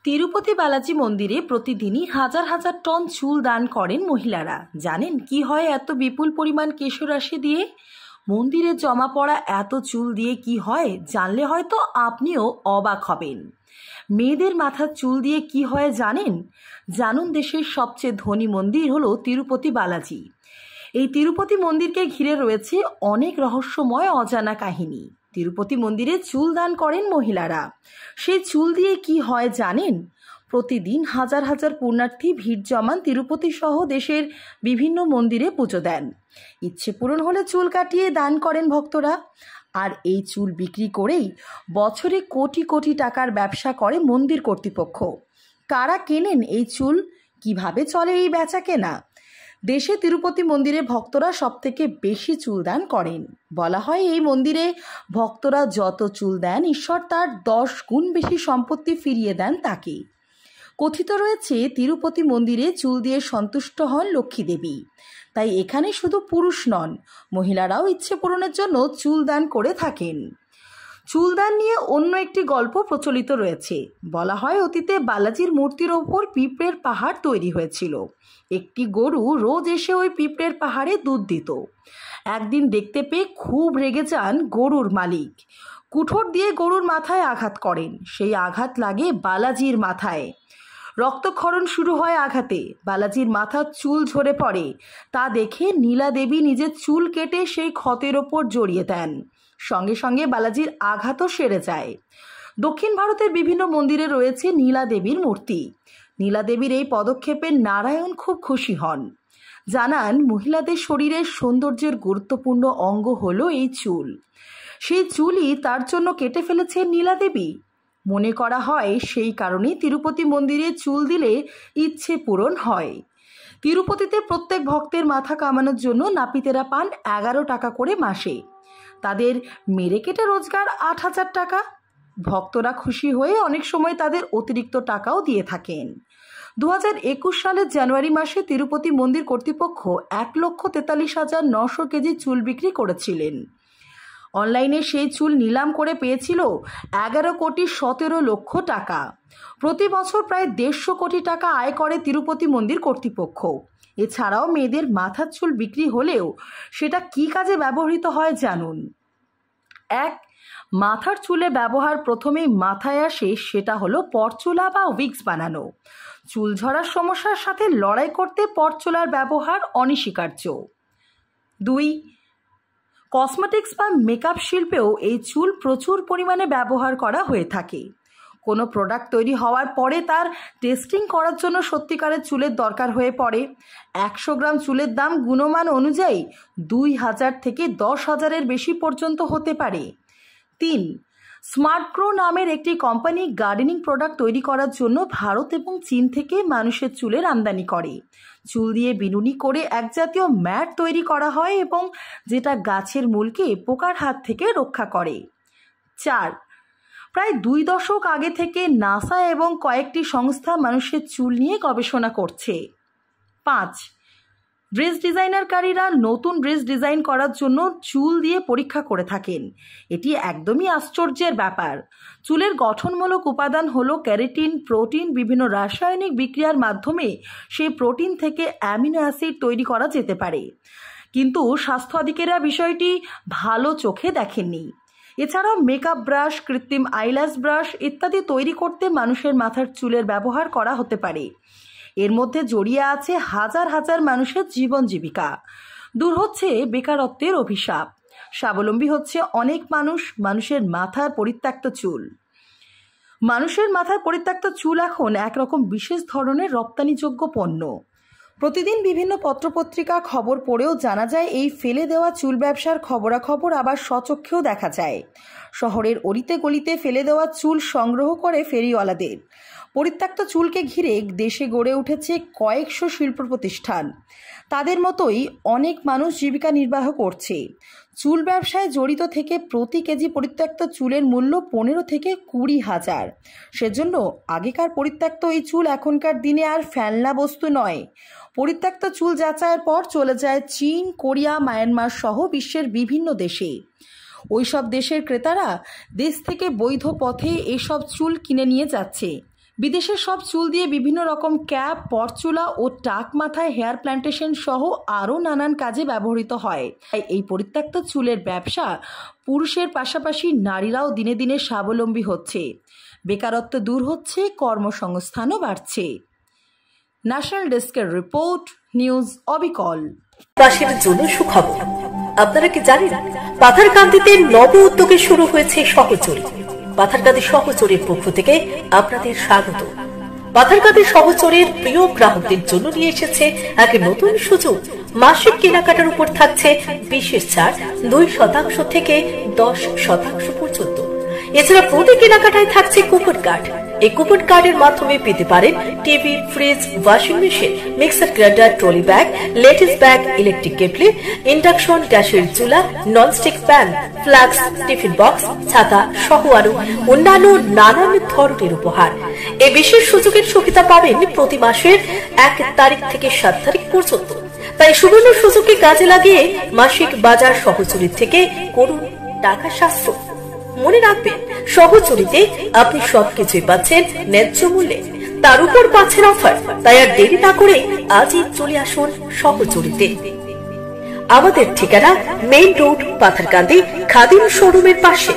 তিরুপতি বালাজি মন্দিরে প্রতিদিনই হাজার হাজার টন চুল দান করেন মহিলারা। জানেন কি হয় এত বিপুল পরিমাণ কেশরাশি দিয়ে? মন্দিরে জমা পড়া এত চুল দিয়ে কি হয় জানলে হয়তো আপনিও অবাক হবেন। মেয়েদের মাথার চুল দিয়ে কি হয় জানেন? জানুন দেশের সবচেয়ে ধনী মন্দির হলো তিরুপতি বালাজি। এই তিরুপতি মন্দিরকে ঘিরে রয়েছে অনেক রহস্যময় অজানা কাহিনী। তিরুপতি মন্দিরে চুল দান করেন মহিলারা। সেই চুল দিয়ে কি হয় জানেন? প্রতিদিন হাজার হাজার পুণ্যার্থী ভিড় জমান তিরুপতি সহ দেশের বিভিন্ন মন্দিরে পুজো দেন। ইচ্ছে পূরণ হলে চুল কাটিয়ে দান করেন ভক্তরা। আর এই চুল বিক্রি করেই বছরে কোটি কোটি টাকার ব্যবসা করে মন্দির কর্তৃপক্ষ। কারা কেনেন এই চুল? কিভাবে চলে এই বেচা কেনা? দেশে তিরুপতি মন্দিরে ভক্তরা সবথেকে বেশি চুল দান করেন। বলা হয় এই মন্দিরে ভক্তরা যত চুল দেন ঈশ্বর তার 10 গুণ বেশি সম্পত্তি ফিরিয়ে দেন তাকে। কথিত রয়েছে তিরুপতি মন্দিরে চুল দিয়ে সন্তুষ্ট হন লক্ষ্মী দেবী। তাই এখানে শুধু পুরুষ নন, মহিলারাও ইচ্ছে পূরণের জন্য চুল দান করে থাকেন। চুলদান নিয়ে অন্য একটি গল্প প্রচলিত রয়েছে। বলা হয় অতীতে বালাজির মূর্তির ওপর পিঁপড়ের পাহাড় তৈরি হয়েছিল। একটি গরু রোজ এসে ওই পিঁপড়ের পাহাড়ে দুধ দিত। একদিন দেখতে পেয়ে খুব রেগে যান গরুর মালিক। কুঠোর দিয়ে গরুর মাথায় আঘাত করেন। সেই আঘাত লাগে বালাজির মাথায়। রক্তক্ষরণ শুরু হয় আঘাতে। বালাজির মাথার চুল ঝরে পড়ে। তা দেখে নীলা দেবী নিজের চুল কেটে সেই ক্ষতের ওপর জড়িয়ে দেন। সঙ্গে সঙ্গে বালাজির আঘাতও সেরে যায়। দক্ষিণ ভারতের বিভিন্ন মন্দিরে রয়েছে নীলা দেবীর মূর্তি। নীলা দেবীর এই পদক্ষেপে নারায়ণ খুব খুশি হন। জানান মহিলাদের শরীরের সৌন্দর্যের গুরুত্বপূর্ণ অঙ্গ হলো এই চুল। সেই চুলই তার জন্য কেটে ফেলেছে নীলা দেবী। মনে করা হয় সেই কারণেই তিরুপতি মন্দিরে চুল দিলে ইচ্ছে পূরণ হয়। তিরুপতিতে প্রত্যেক ভক্তের মাথা কামানোর জন্য নাপিতেরা পান 11 টাকা করে মাসে। তাদের মেরে কেটে রোজগার 8,000 টাকা। ভক্তরা খুশি হয়ে অনেক সময় তাদের অতিরিক্ত টাকাও দিয়ে থাকেন। 2021 সালের জানুয়ারি মাসে তিরুপতি মন্দির কর্তৃপক্ষ 1,43,900 কেজি চুল বিক্রি করেছিলেন। অনলাইনে সেই চুল নিলাম করে পেয়েছিল 11,17,00,000 টাকা। প্রতি বছর প্রায় 150 কোটি টাকা আয় করে তিরুপতি মন্দির কর্তৃপক্ষ। এছাড়াও মেয়েদের মাথার চুল বিক্রি হলেও সেটা কি কাজে ব্যবহৃত হয় জানুন। 1. মাথার চুলে ব্যবহার প্রথমেই মাথায় আসে, সেটা হলো পরচুলা বা উইগস বানানো। চুল ঝরার সমস্যার সাথে লড়াই করতে পরচুলার ব্যবহার অনস্বীকার্য। 2. কসমেটিক্স বা মেকআপ শিল্পেও এই চুল প্রচুর পরিমাণে ব্যবহার করা হয়ে থাকে। কোনো প্রোডাক্ট তৈরি হওয়ার পরে তার টেস্টিং করার জন্য সত্যিকারের চুলের দরকার হয়ে পড়ে। 100 গ্রাম চুলের দাম গুণমান অনুযায়ী 2,000 থেকে 10,000-এর বেশি পর্যন্ত হতে পারে। 3. স্মার্টগ্রো নামের একটি কোম্পানি গার্ডেনিং প্রোডাক্ট তৈরি করার জন্য ভারত এবং চীন থেকে মানুষের চুলের আমদানি করে। চুল দিয়ে বিনুনি করে এক জাতীয় ম্যাট তৈরি করা হয় এবং যেটা গাছের মূলকে পোকার হাত থেকে রক্ষা করে। 4. প্রায় 2 দশক আগে থেকে নাসা এবং কয়েকটি সংস্থা মানুষের চুল নিয়ে গবেষণা করছে। 5. ড্রেস ডিজাইনারকারীরা নতুন ড্রেস ডিজাইন করার জন্য চুল দিয়ে পরীক্ষা করে থাকেন। এটি একদমই আশ্চর্যের ব্যাপার। চুলের গঠনমূলক উপাদান হলো ক্যারাটিন, প্রোটিন। বিভিন্ন রাসায়নিক বিক্রিয়ার মাধ্যমে সেই প্রোটিন থেকে অ্যামিনো অ্যাসিড তৈরি করা যেতে পারে, কিন্তু স্বাস্থ্যাধিকারীরা বিষয়টি ভালো চোখে দেখেননি। এছাড়াও মেকআপ ব্রাশ, কৃত্রিম আইল্যাশ ব্রাশ ইত্যাদি তৈরি করতে মানুষের মাথার চুলের ব্যবহার করা হতে পারে। এর মধ্যে জড়িয়ে আছে হাজার হাজার মানুষের জীবন জীবিকা। দূর হচ্ছে বেকারত্বের অভিশাপ। স্বাবলম্বী হচ্ছে অনেক মানুষ। মানুষের মাথার পরিত্যক্ত চুল এখন একরকম বিশেষ ধরনের রপ্তানিযোগ্য পণ্য। প্রতিদিন বিভিন্ন পত্রপত্রিকা খবর পড়েও জানা যায় এই ফেলে দেওয়া চুল ব্যবসার খবরাখবর আবার স্বচক্ষেও দেখা যায়। শহরের অলিতে গলিতে ফেলে দেওয়া চুল সংগ্রহ করে ফেরিওয়ালাদের। পরিত্যক্ত চুলকে ঘিরে দেশে গড়ে উঠেছে কয়েকশো শিল্প প্রতিষ্ঠান। তাদের মতোই অনেক মানুষ জীবিকা নির্বাহ করছে। চুল ব্যবসায় জড়িত থেকে প্রতি কেজি পরিত্যক্ত চুলের মূল্য 15 থেকে 20,000। সেজন্য আগেকার পরিত্যক্ত এই চুল এখনকার দিনে আর ফেলনা বস্তু নয়। পরিত্যক্ত চুল যাচাইয়ের পর চলে যায় চীন, কোরিয়া, মায়ানমার সহ বিশ্বের বিভিন্ন দেশে। ওইসব দেশের ক্রেতারা দেশ থেকে বৈধ পথে এসব চুল কিনে নিয়ে যাচ্ছে। বিদেশের সব চুল দিয়ে বিভিন্ন রকম ক্যাপ, পরচুলা ও টাক মাথায় হেয়ার প্ল্যান্টেশন সহ আরও নানান কাজে ব্যবহৃত হয়। তাই এই পরিত্যক্ত চুলের ব্যবসা পুরুষের পাশাপাশি নারীরাও দিনে দিনে স্বাবলম্বী হচ্ছে। বেকারত্ব দূর হচ্ছে, কর্মসংস্থানও বাড়ছে। ন্যাশনাল ডেস্কের রিপোর্ট, নিউজ অবিকল। চাষের জন্য সুখবর। আপনারা কি জানেন, পাথারকান্দিতে নব উদ্যোগে শুরু হয়েছে সহচরী। পাথারকান্দি সহচরীর পক্ষ থেকে আপনাদের স্বাগত। পাথারকান্দি সহচরীর প্রিয় গ্রাহকদের জন্য নিয়ে এসেছে এক নতুন সুযোগ। মাসিক কেনাকাটার উপর থাকছে বিশেষ ছাড় 2% থেকে 10% পর্যন্ত। এছাড়া প্রতি কেনাকাটায় থাকছে কুপন কার্ড। এই কুপন কার্ডের মাধ্যমে পেতে পারেন TV, fridge, washing machine, mixer grinder, trolley bag, ladies bag, electric kettle, induction, গ্যাসের চুলা, nonstick pan, flask, tiffin box, ছাতা সহ আরো অন্যান্য নানান ধরনের উপহার। এই বিশেষ সুযোগের সুবিধা পাবেন প্রতি মাসের 1 তারিখ থেকে 7 তারিখ পর্যন্ত। তাই সুবর্ণ সুযোগকে কাজে লাগিয়ে মাসিক বাজার সহচরী থেকে করুন টাকা সাশ্রয়। মনে রাখবেন, সহচরীতে আপনি সবকিছুই পাচ্ছেন ন্যায্য মূল্যে, তার উপর পাচ্ছেন অফার। তাই আর দেরি না করে আজই চলে আসুন সহচরীতে। আমাদের ঠিকানা মেইন রোড, পাথারকান্দি, খাদিম শোরুমের পাশে।